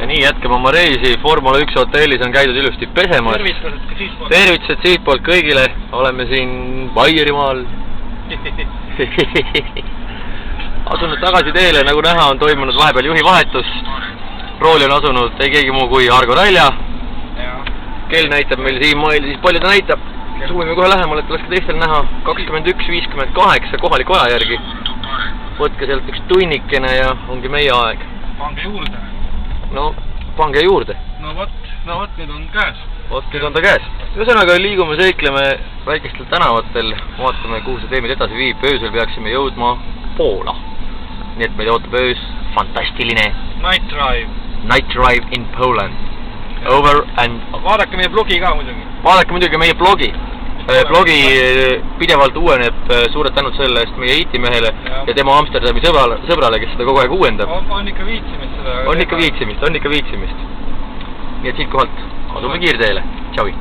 Ja nii jätkame oma reisi. Formula 1 hotellis on käidud ilusti pesemas. Tervitused siitpoolt kõigile. Oleme siin Baierimaal. Asunud tagasi teele, nagu näha, on toimunud vahepeal juhi vahetus. Rooli on asunud ei keegi muu kui Argo Ralja. Kell näitab meil siin mail, siis palju ta näitab. Suumime kohe lähemale, et oleks ka teistel näha. 21.58 kohaliku aja järgi. Võtke sealt üks tunnikene ja ongi meie aeg. Pange juurde. No, pange juurde. No võt, nüüd on käes. Võt, nüüd on ta käes. Ühesõnaga liigume, seikleme väikestel tänavatel. Vaatame, kuhu see tee meid edasi viib. Öösel peaksime jõudma Poola. Nii et meid ootab öös fantastiline Night Drive. Night Drive in Poland. Over and... Vaadake meie blogi ka muidugi. Vaadake muidugi meie blogi. Blogi pidevalt uueneb, suured tänud selle eest meie IT-mehele ja tema Amsterdami sõbrale, kes seda kogu aeg uuendab. On ikka viitsimist seda. On ikka viitsimist. Nii et siit kohalt asume kiirteele. Tšaui!